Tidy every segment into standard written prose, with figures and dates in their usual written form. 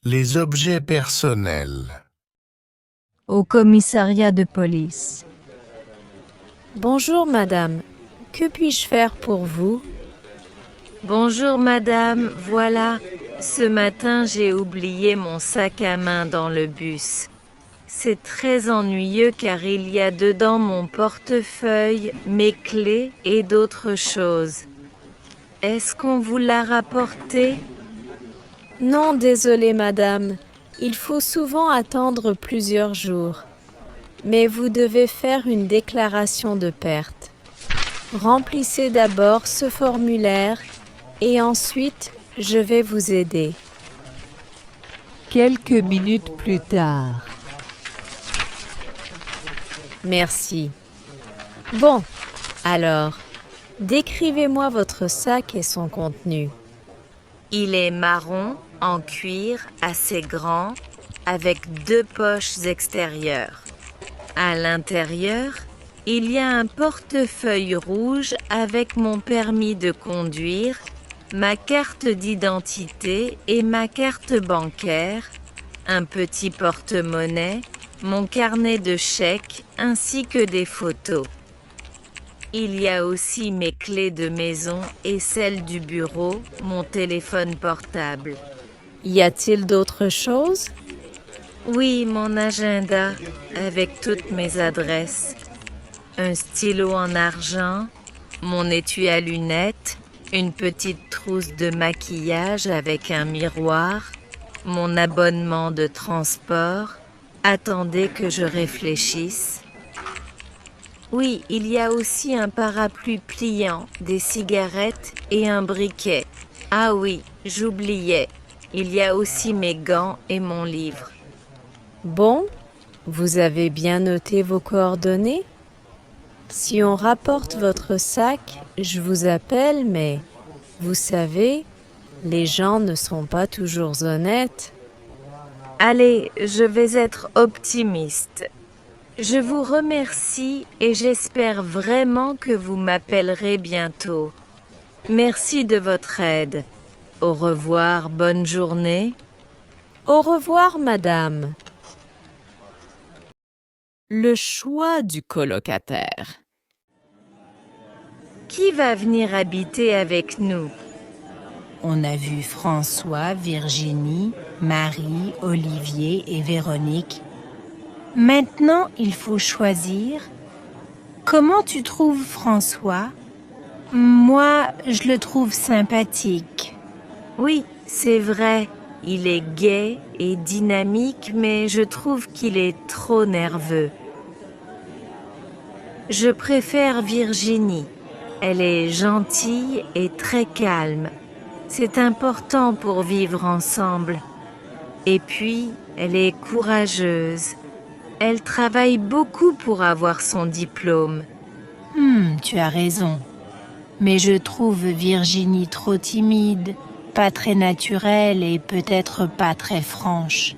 Les objets personnels. Au commissariat de police. Bonjour madame, que puis-je faire pour vous? Bonjour madame, voilà, ce matin j'ai oublié mon sac à main dans le bus. C'est très ennuyeux car il y a dedans mon portefeuille, mes clés et d'autres choses. Est-ce qu'on vous l'a rapporté? Non, désolée madame, il faut souvent attendre plusieurs jours. Mais vous devez faire une déclaration de perte. Remplissez d'abord ce formulaire et ensuite je vais vous aider. Quelques minutes plus tard. Merci. Bon, alors, décrivez-moi votre sac et son contenu. Il est marron, en cuir, assez grand, avec 2 poches extérieures. À l'intérieur, il y a un portefeuille rouge avec mon permis de conduire, ma carte d'identité et ma carte bancaire, un petit porte-monnaie, mon carnet de chèques ainsi que des photos. Il y a aussi mes clés de maison et celles du bureau, mon téléphone portable. Y a-t-il d'autres choses? Oui, mon agenda avec toutes mes adresses. Un stylo en argent, mon étui à lunettes, une petite trousse de maquillage avec un miroir, mon abonnement de transport. Attendez que je réfléchisse. Oui, il y a aussi un parapluie pliant, des cigarettes et un briquet. Ah oui, j'oubliais. Il y a aussi mes gants et mon livre. Bon, vous avez bien noté vos coordonnées? Si on rapporte votre sac, je vous appelle, mais vous savez, les gens ne sont pas toujours honnêtes. Allez, je vais être optimiste. Je vous remercie et j'espère vraiment que vous m'appellerez bientôt. Merci de votre aide. Au revoir, bonne journée. Au revoir, madame. Le choix du colocataire. Qui va venir habiter avec nous? On a vu François, Virginie, Marie, Olivier et Véronique. Maintenant, il faut choisir. Comment tu trouves François? Moi, je le trouve sympathique. Oui, c'est vrai. Il est gai et dynamique, mais je trouve qu'il est trop nerveux. Je préfère Virginie. Elle est gentille et très calme. C'est important pour vivre ensemble. Et puis, elle est courageuse. Elle travaille beaucoup pour avoir son diplôme. Tu as raison. Mais je trouve Virginie trop timide, pas très naturelle et peut-être pas très franche.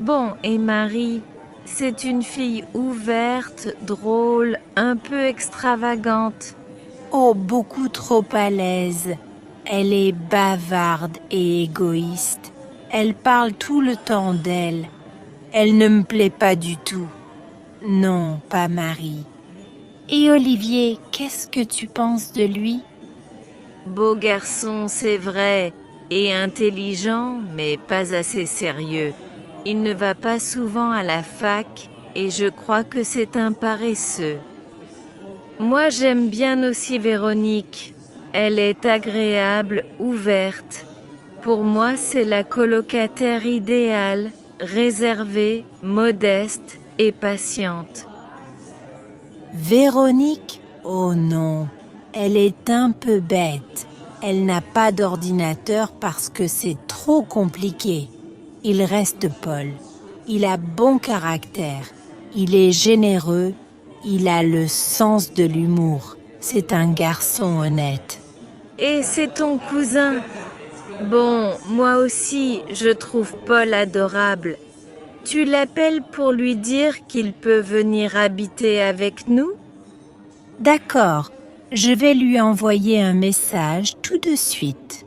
Bon, et Marie, c'est une fille ouverte, drôle, un peu extravagante. Oh, beaucoup trop à l'aise. Elle est bavarde et égoïste. Elle parle tout le temps d'elle. Elle ne me plaît pas du tout. Non, pas Marie. Et Olivier, qu'est-ce que tu penses de lui? Beau garçon, c'est vrai, et intelligent, mais pas assez sérieux. Il ne va pas souvent à la fac, et je crois que c'est un paresseux. Moi, j'aime bien aussi Véronique. Elle est agréable, ouverte. Pour moi, c'est la colocataire idéale, réservée, modeste et patiente. Véronique? Oh non, elle est un peu bête. Elle n'a pas d'ordinateur parce que c'est trop compliqué. Il reste Paul. Il a bon caractère. Il est généreux. Il a le sens de l'humour. C'est un garçon honnête. Et c'est ton cousin. Bon, moi aussi, je trouve Paul adorable. Tu l'appelles pour lui dire qu'il peut venir habiter avec nous? D'accord, je vais lui envoyer un message tout de suite.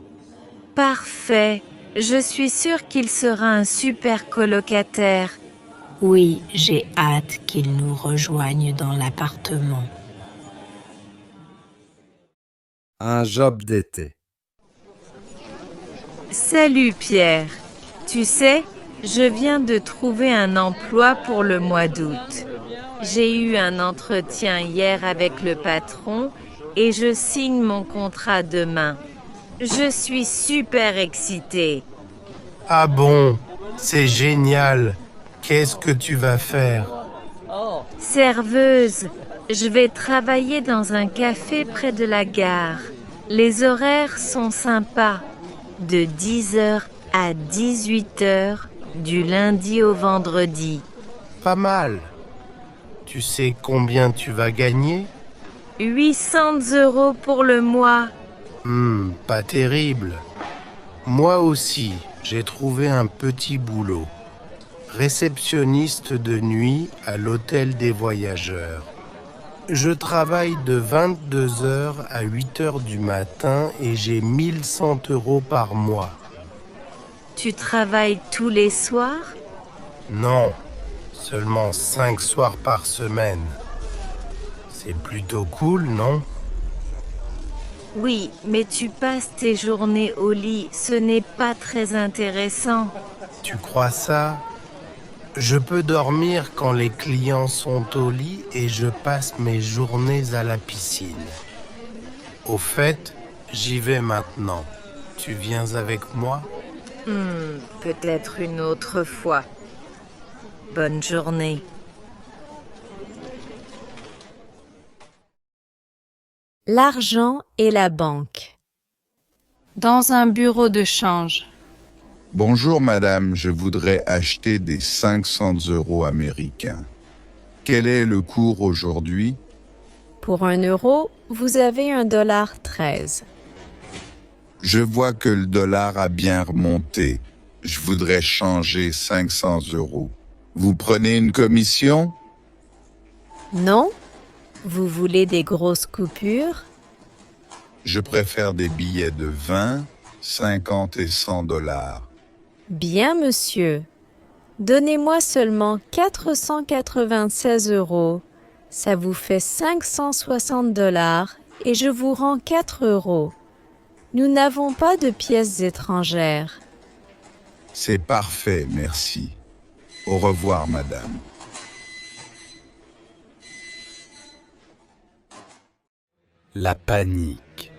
Parfait. Je suis sûre qu'il sera un super colocataire. Oui, j'ai hâte qu'il nous rejoigne dans l'appartement. Un job d'été. Salut Pierre. Tu sais, je viens de trouver un emploi pour le mois d'août. J'ai eu un entretien hier avec le patron et je signe mon contrat demain. Je suis super excitée. Ah bon, c'est génial. Qu'est-ce que tu vas faire? Serveuse, je vais travailler dans un café près de la gare. Les horaires sont sympas. De 10h à 18h, du lundi au vendredi. Pas mal. Tu sais combien tu vas gagner? 800 € pour le mois. Pas terrible. Moi aussi, j'ai trouvé un petit boulot. Réceptionniste de nuit à l'hôtel des voyageurs. Je travaille de 22h à 8h du matin et j'ai 1100 € par mois. Tu travailles tous les soirs? Non, seulement 5 soirs par semaine. C'est plutôt cool, non? Oui, mais tu passes tes journées au lit, ce n'est pas très intéressant. Tu crois ça? Je peux dormir quand les clients sont au lit et je passe mes journées à la piscine. Au fait, j'y vais maintenant. Tu viens avec moi? Peut-être une autre fois. Bonne journée. L'argent et la banque. Dans un bureau de change. Bonjour madame, je voudrais acheter des 500 € américains. Quel est le cours aujourd'hui? Pour 1 euro, vous avez $1,13. Je vois que le dollar a bien remonté. Je voudrais changer 500 €. Vous prenez une commission? Non? Vous voulez des grosses coupures? Je préfère des billets de 20, 50 et 100 $. Bien, monsieur. Donnez-moi seulement 496 €. Ça vous fait 560 $ et je vous rends 4 €. Nous n'avons pas de pièces étrangères. C'est parfait, merci. Au revoir madame. La panique.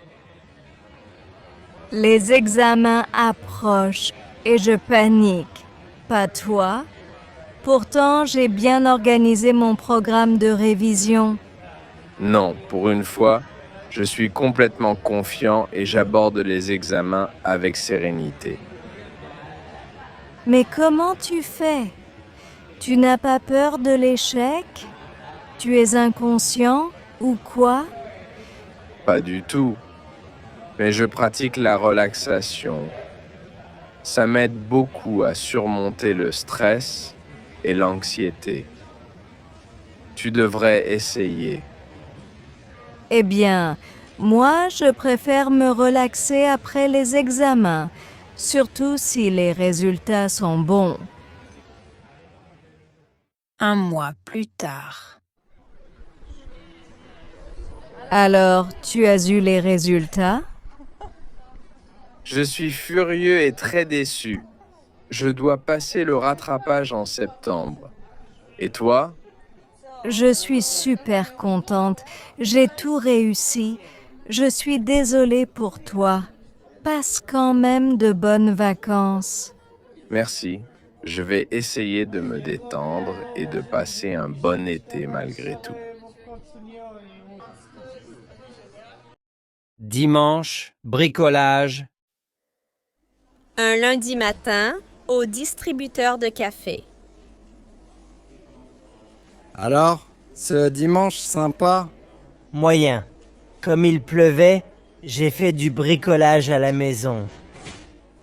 Les examens approchent et je panique. Pas toi? Pourtant, j'ai bien organisé mon programme de révision. Non, pour une fois, je suis complètement confiant et j'aborde les examens avec sérénité. Mais comment tu fais? Tu n'as pas peur de l'échec? Tu es inconscient ou quoi? Pas du tout. Mais je pratique la relaxation. Ça m'aide beaucoup à surmonter le stress et l'anxiété. Tu devrais essayer. Eh bien, moi, je préfère me relaxer après les examens, surtout si les résultats sont bons. 1 mois plus tard. Alors, tu as eu les résultats? Je suis furieux et très déçu. Je dois passer le rattrapage en septembre. Et toi? Je suis super contente. J'ai tout réussi. Je suis désolée pour toi. Passe quand même de bonnes vacances. Merci. Je vais essayer de me détendre et de passer un bon été malgré tout. Dimanche, bricolage. Un lundi matin, au distributeur de café. Alors, ce dimanche sympa? Moyen. Comme il pleuvait, j'ai fait du bricolage à la maison.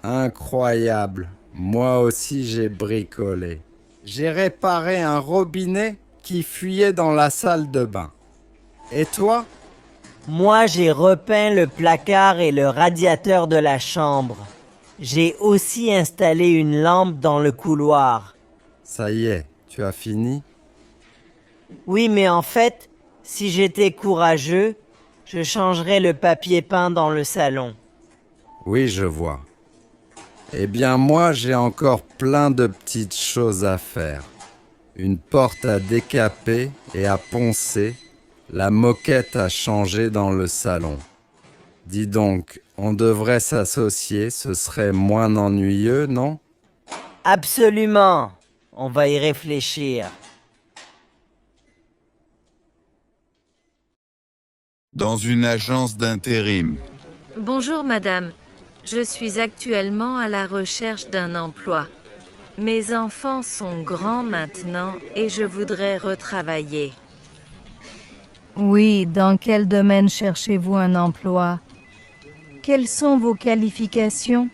Incroyable. Moi aussi j'ai bricolé. J'ai réparé un robinet qui fuyait dans la salle de bain. Et toi? Moi, j'ai repeint le placard et le radiateur de la chambre. J'ai aussi installé une lampe dans le couloir. Ça y est, tu as fini? Oui, mais en fait, si j'étais courageux, je changerais le papier peint dans le salon. Oui, je vois. Eh bien, moi, j'ai encore plein de petites choses à faire. Une porte à décaper et à poncer, la moquette à changer dans le salon. Dis donc, on devrait s'associer, ce serait moins ennuyeux, non? Absolument. On va y réfléchir. Dans une agence d'intérim. Bonjour madame, je suis actuellement à la recherche d'un emploi. Mes enfants sont grands maintenant et je voudrais retravailler. Oui, dans quel domaine cherchez-vous un emploi? Quelles sont vos qualifications?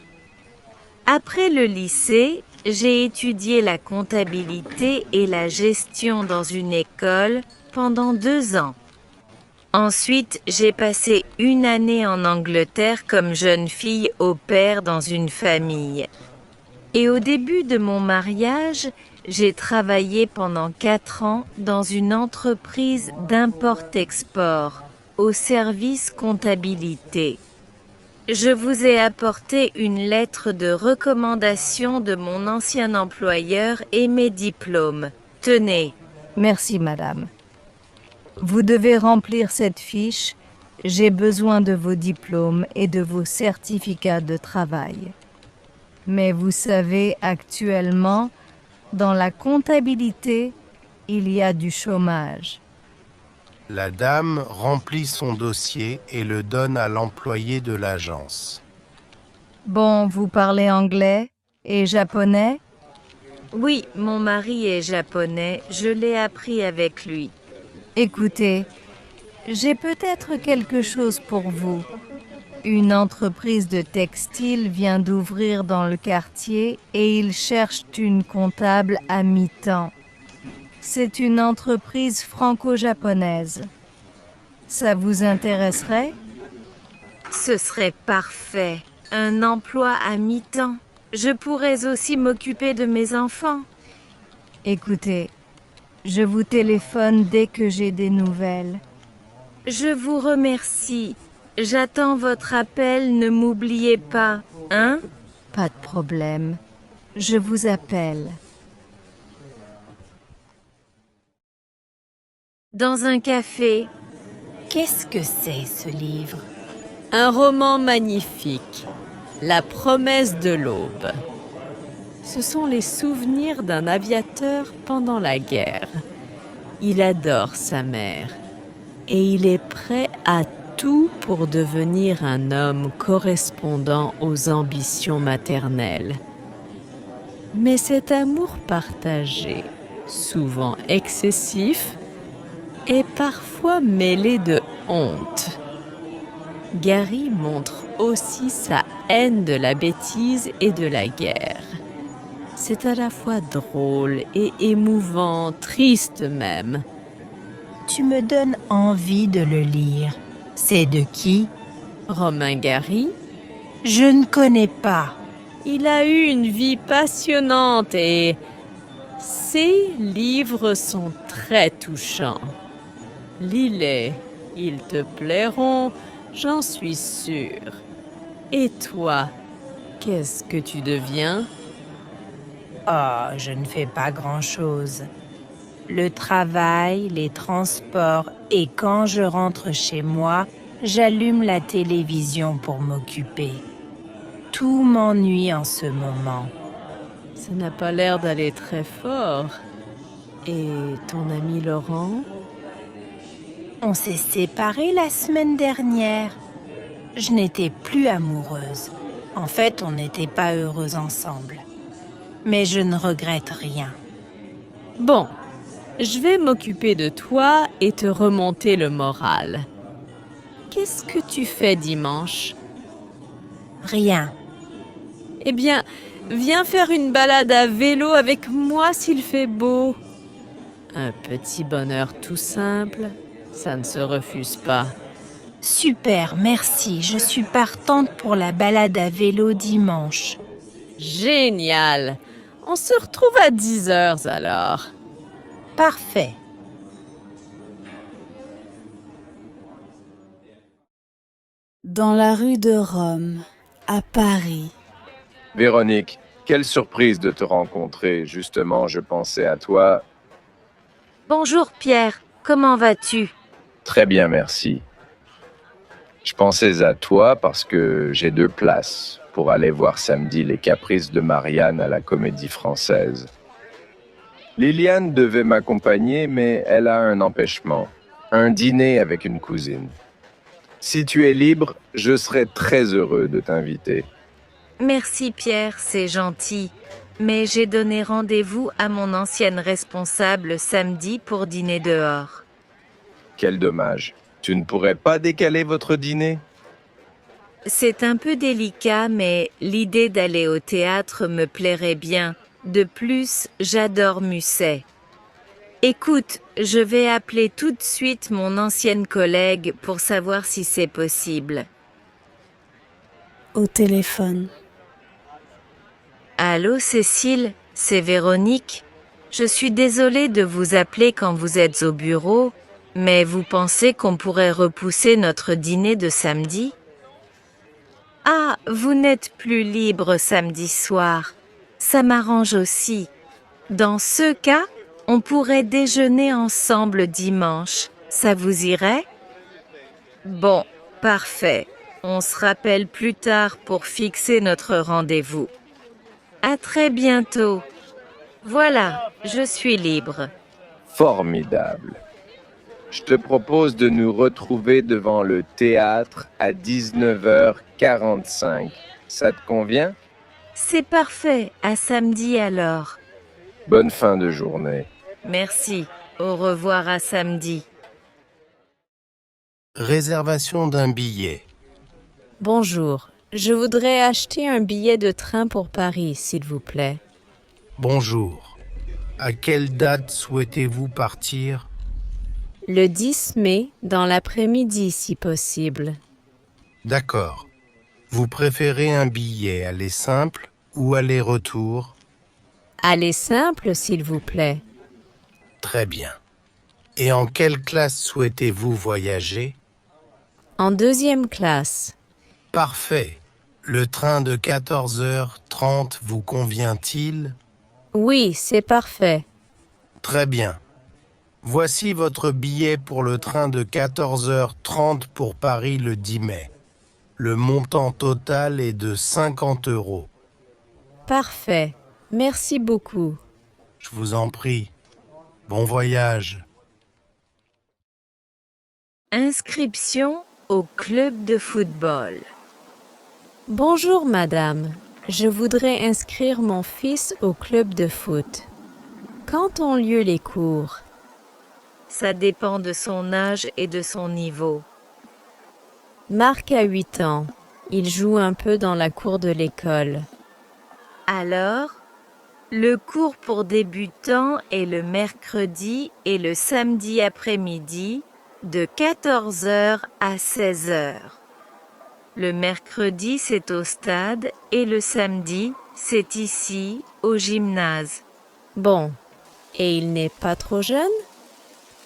Après le lycée, j'ai étudié la comptabilité et la gestion dans une école pendant 2 ans. Ensuite, j'ai passé 1 année en Angleterre comme jeune fille au pair dans une famille. Et au début de mon mariage, j'ai travaillé pendant 4 ans dans une entreprise d'import-export, au service comptabilité. Je vous ai apporté une lettre de recommandation de mon ancien employeur et mes diplômes. Tenez. Merci, madame. Vous devez remplir cette fiche. J'ai besoin de vos diplômes et de vos certificats de travail. Mais vous savez, actuellement, dans la comptabilité, il y a du chômage. La dame remplit son dossier et le donne à l'employé de l'agence. Bon, vous parlez anglais et japonais? Oui, mon mari est japonais, je l'ai appris avec lui. Écoutez, j'ai peut-être quelque chose pour vous. Une entreprise de textile vient d'ouvrir dans le quartier et ils cherchent une comptable à mi-temps. C'est une entreprise franco-japonaise. Ça vous intéresserait? Ce serait parfait. Un emploi à mi-temps. Je pourrais aussi m'occuper de mes enfants. Écoutez, je vous téléphone dès que j'ai des nouvelles. Je vous remercie. J'attends votre appel, ne m'oubliez pas, hein? Pas de problème. Je vous appelle. Dans un café. Qu'est-ce que c'est ce livre? Un roman magnifique. La promesse de l'aube. Ce sont les souvenirs d'un aviateur pendant la guerre. Il adore sa mère et il est prêt à tout pour devenir un homme correspondant aux ambitions maternelles. Mais cet amour partagé, souvent excessif, est parfois mêlé de honte. Gary montre aussi sa haine de la bêtise et de la guerre. C'est à la fois drôle et émouvant, triste même. Tu me donnes envie de le lire. C'est de qui? Romain Gary. Je ne connais pas. Il a eu une vie passionnante et ses livres sont très touchants. Lis-les, ils te plairont, j'en suis sûre. Et toi, qu'est-ce que tu deviens? Oh, je ne fais pas grand-chose. Le travail, les transports et quand je rentre chez moi, j'allume la télévision pour m'occuper. Tout m'ennuie en ce moment. Ça n'a pas l'air d'aller très fort. Et ton ami Laurent? On s'est séparés la semaine dernière. Je n'étais plus amoureuse. En fait, on n'était pas heureux ensemble. Mais je ne regrette rien. Bon, je vais m'occuper de toi et te remonter le moral. Qu'est-ce que tu fais dimanche? Rien. Eh bien, viens faire une balade à vélo avec moi s'il fait beau. Un petit bonheur tout simple, ça ne se refuse pas. Super, merci. Je suis partante pour la balade à vélo dimanche. Génial! On se retrouve à 10 heures alors. Parfait. Dans la rue de Rome, à Paris. Véronique, quelle surprise de te rencontrer. Justement, je pensais à toi. Bonjour Pierre, comment vas-tu? Très bien, merci. Je pensais à toi parce que j'ai 2 places pour aller voir samedi les Caprices de Marianne à la Comédie Française. Liliane devait m'accompagner, mais elle a un empêchement. Un dîner avec une cousine. Si tu es libre, je serais très heureux de t'inviter. Merci Pierre, c'est gentil. Mais j'ai donné rendez-vous à mon ancienne responsable samedi pour dîner dehors. Quel dommage. Tu ne pourrais pas décaler votre dîner? C'est un peu délicat, mais l'idée d'aller au théâtre me plairait bien. De plus, j'adore Musset. Écoute, je vais appeler tout de suite mon ancienne collègue pour savoir si c'est possible. Au téléphone. Allô Cécile, c'est Véronique. Je suis désolée de vous appeler quand vous êtes au bureau, mais vous pensez qu'on pourrait repousser notre dîner de samedi? Ah, vous n'êtes plus libre samedi soir. Ça m'arrange aussi. Dans ce cas, on pourrait déjeuner ensemble dimanche. Ça vous irait? Bon, parfait. On se rappelle plus tard pour fixer notre rendez-vous. À très bientôt. Voilà, je suis libre. Formidable. Je te propose de nous retrouver devant le théâtre à 19h45. Ça te convient? C'est parfait. À samedi alors. Bonne fin de journée. Merci. Au revoir à samedi. Réservation d'un billet. Bonjour, je voudrais acheter un billet de train pour Paris, s'il vous plaît. Bonjour. À quelle date souhaitez-vous partir? Le 10 mai, dans l'après-midi, si possible. D'accord. Vous préférez un billet aller simple ou aller-retour? Allez simple, s'il vous plaît. Très bien. Et en quelle classe souhaitez-vous voyager? En 2e classe. Parfait. Le train de 14h30 vous convient-il? Oui, c'est parfait. Très bien. Voici votre billet pour le train de 14h30 pour Paris le 10 mai. Le montant total est de 50 €. Parfait. Merci beaucoup. Je vous en prie. Bon voyage. Inscription au club de football. Bonjour, madame. Je voudrais inscrire mon fils au club de foot. Quand ont lieu les cours? Ça dépend de son âge et de son niveau. Marc a 8 ans. Il joue un peu dans la cour de l'école. Alors, le cours pour débutants est le mercredi et le samedi après-midi de 14h à 16h. Le mercredi, c'est au stade et le samedi, c'est ici, au gymnase. Bon. Et il n'est pas trop jeune?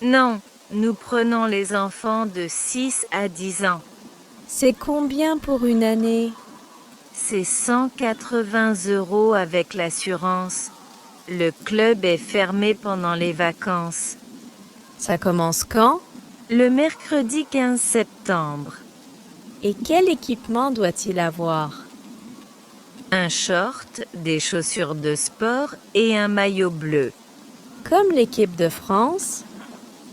Non, nous prenons les enfants de 6 à 10 ans. C'est combien pour une année? C'est 180 € avec l'assurance. Le club est fermé pendant les vacances. Ça commence quand? Le mercredi 15 septembre. Et quel équipement doit-il avoir? Un short, des chaussures de sport et un maillot bleu. Comme l'équipe de France?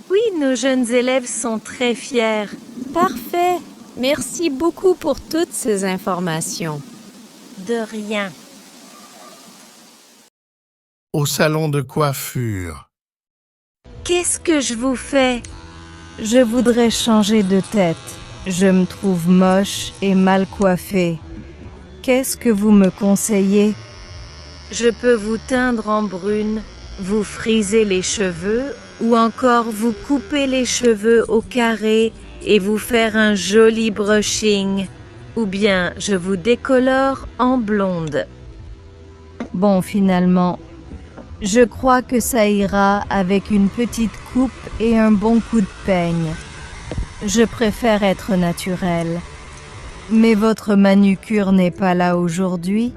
Oui, nos jeunes élèves sont très fiers. Parfait. Merci beaucoup pour toutes ces informations. De rien. Au salon de coiffure. Qu'est-ce que je vous fais? Je voudrais changer de tête. Je me trouve moche et mal coiffée. Qu'est-ce que vous me conseillez? Je peux vous teindre en brune, vous friser les cheveux ou encore vous couper les cheveux au carré et vous faire un joli brushing. Ou bien je vous décolore en blonde. Bon, finalement, je crois que ça ira avec une petite coupe et un bon coup de peigne. Je préfère être naturelle. Mais votre manucure n'est pas là aujourd'hui.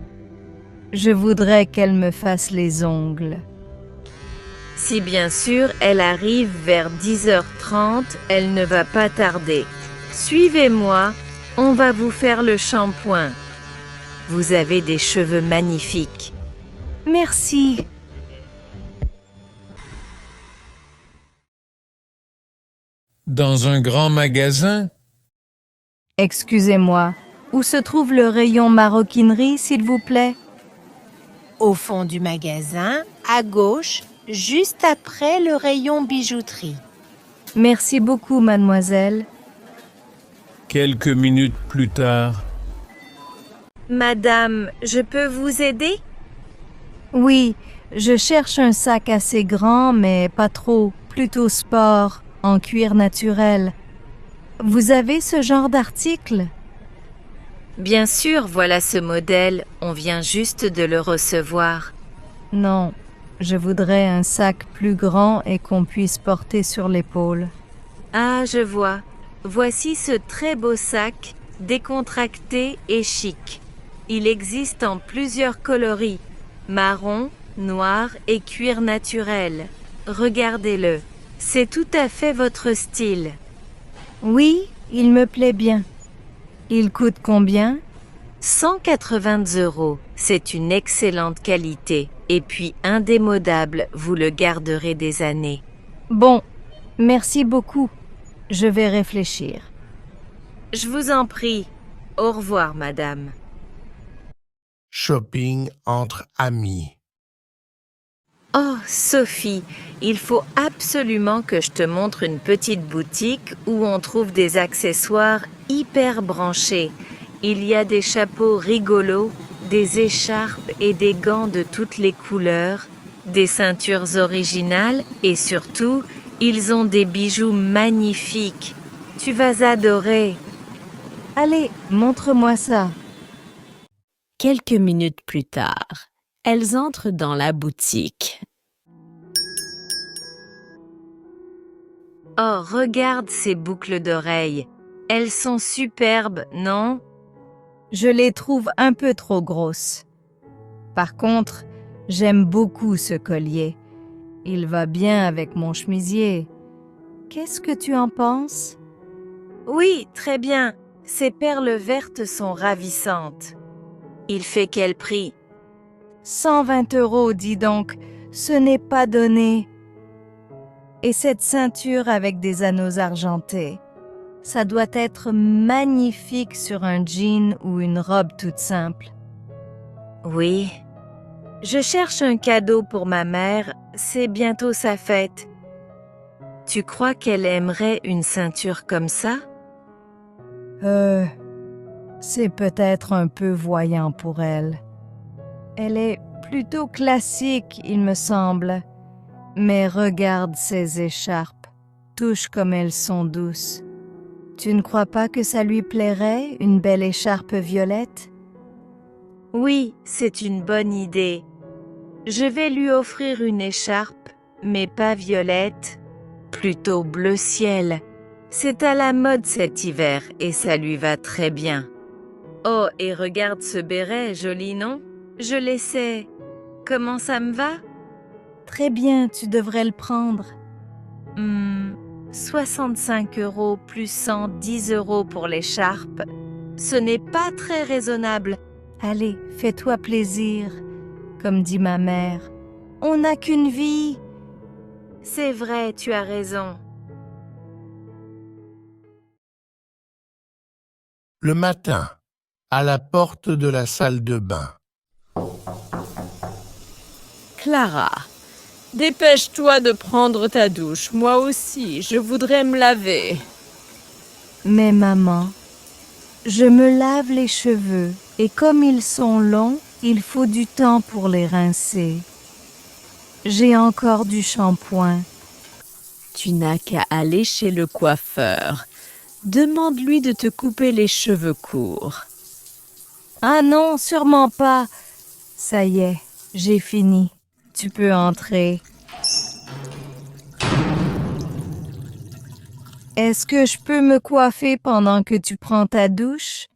Je voudrais qu'elle me fasse les ongles. Si bien sûr elle arrive vers 10h30, elle ne va pas tarder. Suivez-moi, on va vous faire le shampoing. Vous avez des cheveux magnifiques. Merci. Dans un grand magasin? Excusez-moi, où se trouve le rayon maroquinerie, s'il vous plaît? Au fond du magasin, à gauche, juste après le rayon bijouterie. Merci beaucoup, mademoiselle. Quelques minutes plus tard. Madame, je peux vous aider? Oui, je cherche un sac assez grand, mais pas trop, plutôt sport, en cuir naturel. Vous avez ce genre d'article? Bien sûr, voilà ce modèle, on vient juste de le recevoir. Non, je voudrais un sac plus grand et qu'on puisse porter sur l'épaule. Ah, je vois. Voici ce très beau sac, décontracté et chic. Il existe en plusieurs coloris, marron, noir et cuir naturel. Regardez-le, c'est tout à fait votre style. Oui, il me plaît bien. Il coûte combien? 180 €. C'est une excellente qualité. Et puis indémodable, vous le garderez des années. Bon, merci beaucoup. Je vais réfléchir. Je vous en prie. Au revoir, madame. Shopping entre amis. Oh, Sophie, il faut absolument que je te montre une petite boutique où on trouve des accessoires hyper branchés. Il y a des chapeaux rigolos, des écharpes et des gants de toutes les couleurs, des ceintures originales et surtout, ils ont des bijoux magnifiques. Tu vas adorer. Allez, montre-moi ça. Quelques minutes plus tard, elles entrent dans la boutique. Oh, regarde ces boucles d'oreilles. Elles sont superbes, non? Je les trouve un peu trop grosses. Par contre, j'aime beaucoup ce collier. Il va bien avec mon chemisier. Qu'est-ce que tu en penses? Oui, très bien. Ces perles vertes sont ravissantes. Il fait quel prix? 120 €, dis donc. Ce n'est pas donné. Et cette ceinture avec des anneaux argentés. Ça doit être magnifique sur un jean ou une robe toute simple. Oui. Je cherche un cadeau pour ma mère, c'est bientôt sa fête. Tu crois qu'elle aimerait une ceinture comme ça? C'est peut-être un peu voyant pour elle. Elle est plutôt classique, il me semble. Mais regarde ces écharpes, touche comme elles sont douces. Tu ne crois pas que ça lui plairait, une belle écharpe violette? Oui, c'est une bonne idée. Je vais lui offrir une écharpe, mais pas violette, plutôt bleu ciel. C'est à la mode cet hiver et ça lui va très bien. Oh, et regarde ce béret, joli, non? Je l'essaie. Comment ça me va? Très bien, tu devrais le prendre. 65 € plus 110 € pour l'écharpe. Ce n'est pas très raisonnable. Allez, fais-toi plaisir, comme dit ma mère. On n'a qu'une vie. C'est vrai, tu as raison. Le matin, à la porte de la salle de bain. Clara, dépêche-toi de prendre ta douche. Moi aussi, je voudrais me laver. Mais maman, je me lave les cheveux et comme ils sont longs, il faut du temps pour les rincer. J'ai encore du shampoing. Tu n'as qu'à aller chez le coiffeur. Demande-lui de te couper les cheveux courts. Ah non, sûrement pas. Ça y est, j'ai fini. Tu peux entrer. Est-ce que je peux me coiffer pendant que tu prends ta douche?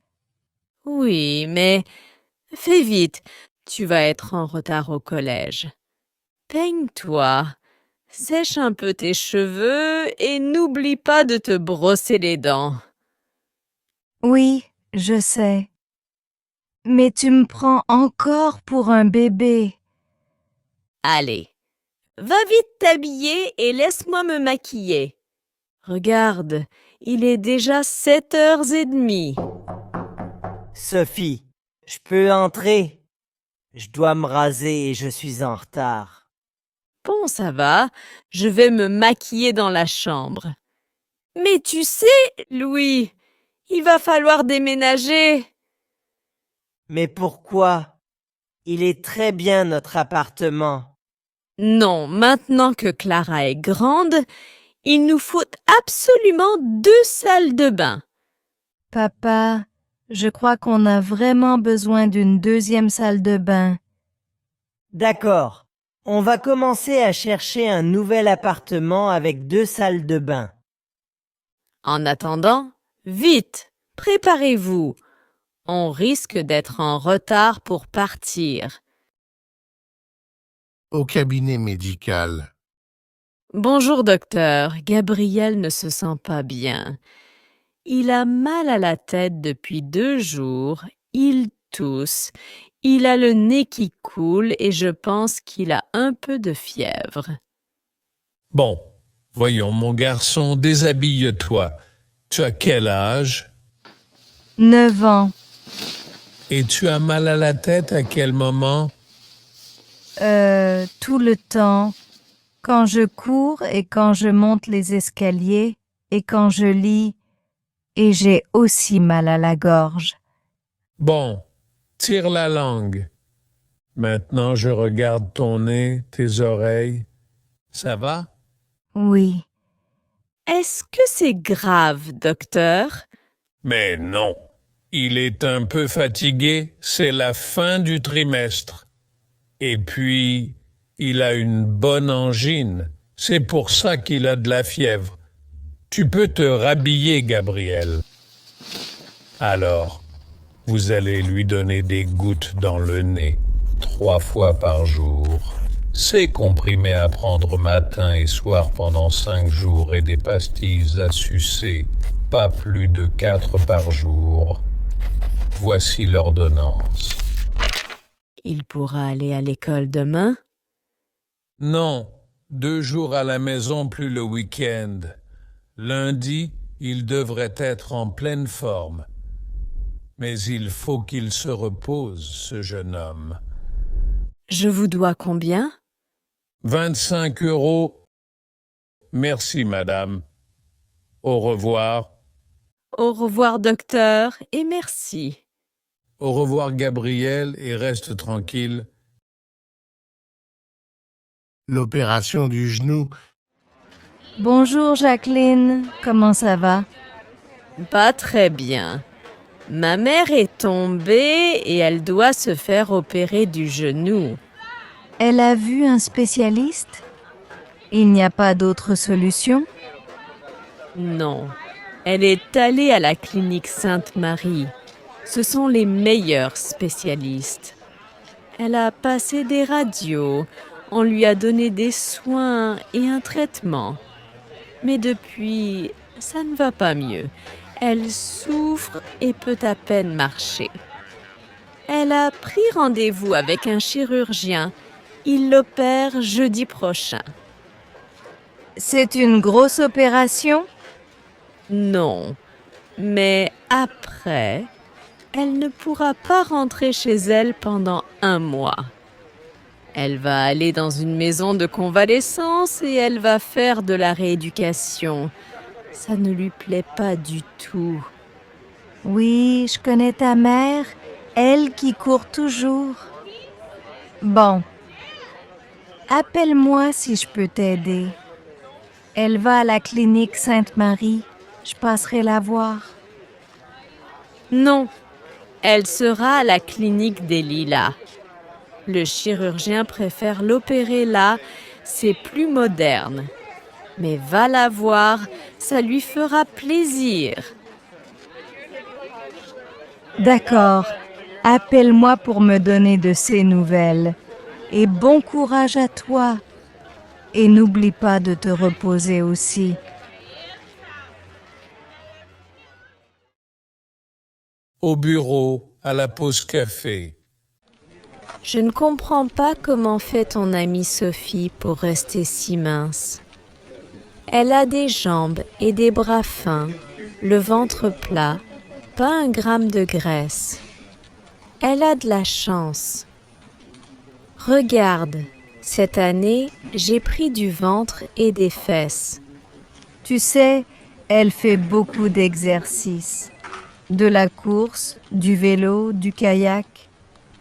Oui, mais fais vite, tu vas être en retard au collège. Peigne-toi, sèche un peu tes cheveux et n'oublie pas de te brosser les dents. Oui, je sais. Mais tu me prends encore pour un bébé. Allez, va vite t'habiller et laisse-moi me maquiller. Regarde, il est déjà 7h30. Sophie, je peux entrer? Je dois me raser et je suis en retard. Bon, ça va, je vais me maquiller dans la chambre. Mais tu sais, Louis, il va falloir déménager. Mais pourquoi? Il est très bien notre appartement. Non, maintenant que Clara est grande, il nous faut absolument 2 salles de bain. Papa, je crois qu'on a vraiment besoin d'une deuxième salle de bain. D'accord. On va commencer à chercher un nouvel appartement avec 2 salles de bain. En attendant, vite, préparez-vous. On risque d'être en retard pour partir. Au cabinet médical. Bonjour docteur, Gabriel ne se sent pas bien. Il a mal à la tête depuis 2 jours, il tousse, il a le nez qui coule et je pense qu'il a un peu de fièvre. Bon, voyons, mon garçon, déshabille-toi. Tu as quel âge? 9 ans. Et tu as mal à la tête à quel moment? Tout le temps. Quand je cours et quand je monte les escaliers et quand je lis. Et j'ai aussi mal à la gorge. Bon, tire la langue. Maintenant, je regarde ton nez, tes oreilles. Ça va? Oui. Est-ce que c'est grave, docteur? Mais non. Il est un peu fatigué, c'est la fin du trimestre. Et puis, il a une bonne angine. C'est pour ça qu'il a de la fièvre. Tu peux te rhabiller, Gabriel. Alors, vous allez lui donner des gouttes dans le nez, 3 fois par jour. C'est comprimé à prendre matin et soir pendant 5 jours et des pastilles à sucer, pas plus de 4 par jour. Voici l'ordonnance. Il pourra aller à l'école demain? Non, 2 jours à la maison plus le week-end. Lundi, il devrait être en pleine forme. Mais il faut qu'il se repose, ce jeune homme. Je vous dois combien? 25 €. Merci, madame. Au revoir. Au revoir, docteur, et merci. Au revoir, Gabriel, et reste tranquille. L'opération du genou. Bonjour Jacqueline, comment ça va? Pas très bien. Ma mère est tombée et elle doit se faire opérer du genou. Elle a vu un spécialiste? Il n'y a pas d'autre solution? Non, elle est allée à la clinique Sainte-Marie. Ce sont les meilleurs spécialistes. Elle a passé des radios, on lui a donné des soins et un traitement. Mais depuis, ça ne va pas mieux. Elle souffre et peut à peine marcher. Elle a pris rendez-vous avec un chirurgien. Il l'opère jeudi prochain. C'est une grosse opération? Non, mais après, elle ne pourra pas rentrer chez elle pendant 1 mois. Elle va aller dans une maison de convalescence et elle va faire de la rééducation. Ça ne lui plaît pas du tout. Oui, je connais ta mère, elle qui court toujours. Bon, appelle-moi si je peux t'aider. Elle va à la clinique Sainte-Marie. Je passerai la voir. Non, elle sera à la clinique des Lilas. Le chirurgien préfère l'opérer là, c'est plus moderne. Mais va la voir, ça lui fera plaisir. D'accord. Appelle-moi pour me donner de ses nouvelles. Et bon courage à toi. Et n'oublie pas de te reposer aussi. Au bureau, à la pause café. Je ne comprends pas comment fait ton amie Sophie pour rester si mince. Elle a des jambes et des bras fins, le ventre plat, pas un gramme de graisse. Elle a de la chance. Regarde, cette année, j'ai pris du ventre et des fesses. Tu sais, elle fait beaucoup d'exercices. De la course, du vélo, du kayak.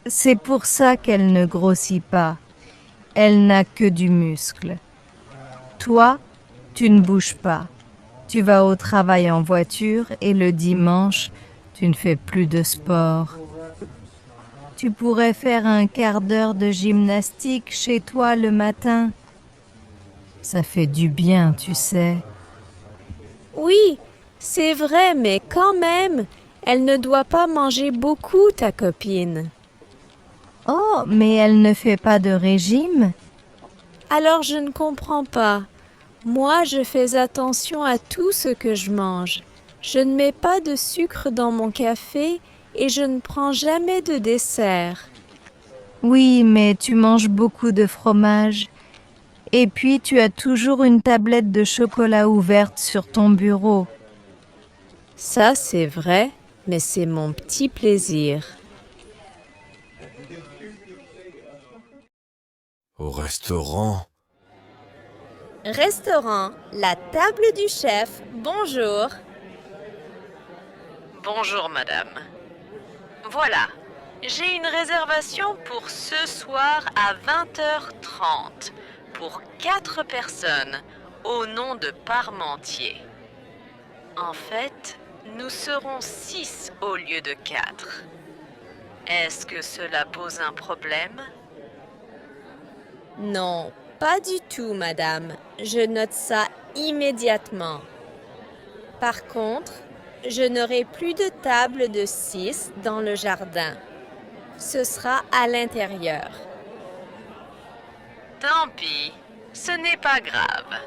C'est pour ça qu'elle ne grossit pas. Elle n'a que du muscle. Toi, tu ne bouges pas. Tu vas au travail en voiture et le dimanche, tu ne fais plus de sport. Tu pourrais faire un quart d'heure de gymnastique chez toi le matin. Ça fait du bien, tu sais. Oui, c'est vrai, mais quand même, elle ne doit pas manger beaucoup, ta copine. Oh, mais elle ne fait pas de régime? Alors je ne comprends pas. Moi, je fais attention à tout ce que je mange. Je ne mets pas de sucre dans mon café et je ne prends jamais de dessert. Oui, mais tu manges beaucoup de fromage. Et puis tu as toujours une tablette de chocolat ouverte sur ton bureau. Ça, c'est vrai, mais c'est mon petit plaisir. Au restaurant. Restaurant, la table du chef, bonjour. Bonjour, madame. Voilà, j'ai une réservation pour ce soir à 20h30 pour 4 personnes au nom de Parmentier. En fait, nous serons 6 au lieu de 4. Est-ce que cela pose un problème? Non, pas du tout, madame. Je note ça immédiatement. Par contre, je n'aurai plus de table de 6 dans le jardin. Ce sera à l'intérieur. Tant pis, ce n'est pas grave.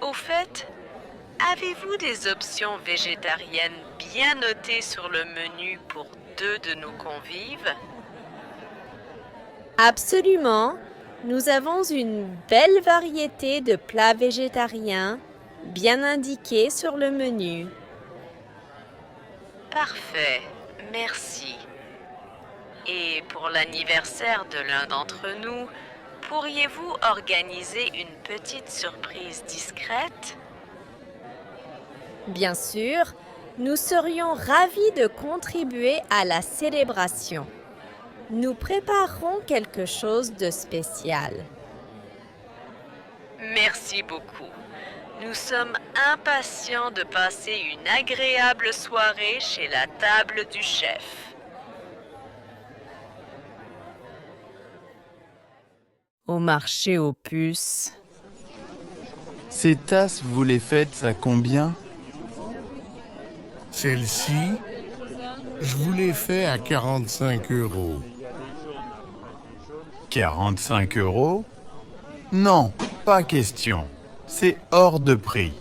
Au fait, avez-vous des options végétariennes bien notées sur le menu pour 2 de nos convives? Absolument. Nous avons une belle variété de plats végétariens bien indiqués sur le menu. Parfait, merci. Et pour l'anniversaire de l'un d'entre nous, pourriez-vous organiser une petite surprise discrète? Bien sûr, nous serions ravis de contribuer à la célébration. Nous préparerons quelque chose de spécial. Merci beaucoup. Nous sommes impatients de passer une agréable soirée chez la table du chef. Au marché aux puces. Ces tasses, vous les faites à combien? Celle-ci, je vous l'ai fait à 45 €. 45 €? Non, pas question. C'est hors de prix.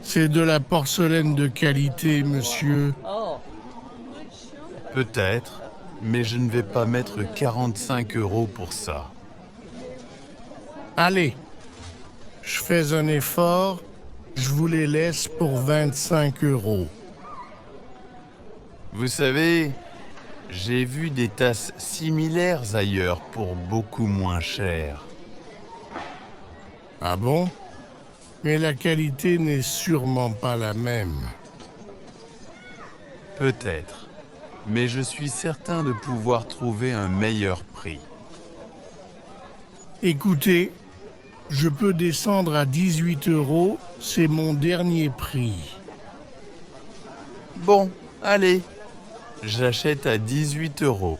C'est de la porcelaine de qualité, monsieur. Peut-être, mais je ne vais pas mettre 45 € pour ça. Allez, je fais un effort, je vous les laisse pour 25 €. Vous savez, j'ai vu des tasses similaires ailleurs pour beaucoup moins cher. Ah bon? Mais la qualité n'est sûrement pas la même. Peut-être, mais je suis certain de pouvoir trouver un meilleur prix. Écoutez, Je peux descendre à 18 €, c'est mon dernier prix. Bon, allez. J'achète à 18 €.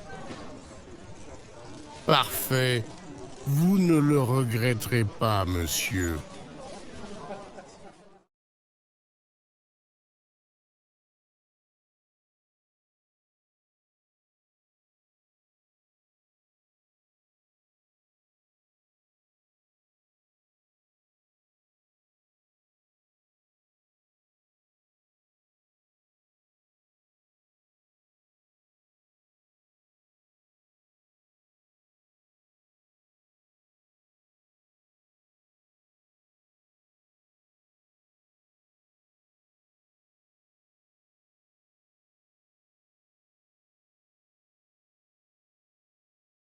Parfait. Vous ne le regretterez pas, monsieur.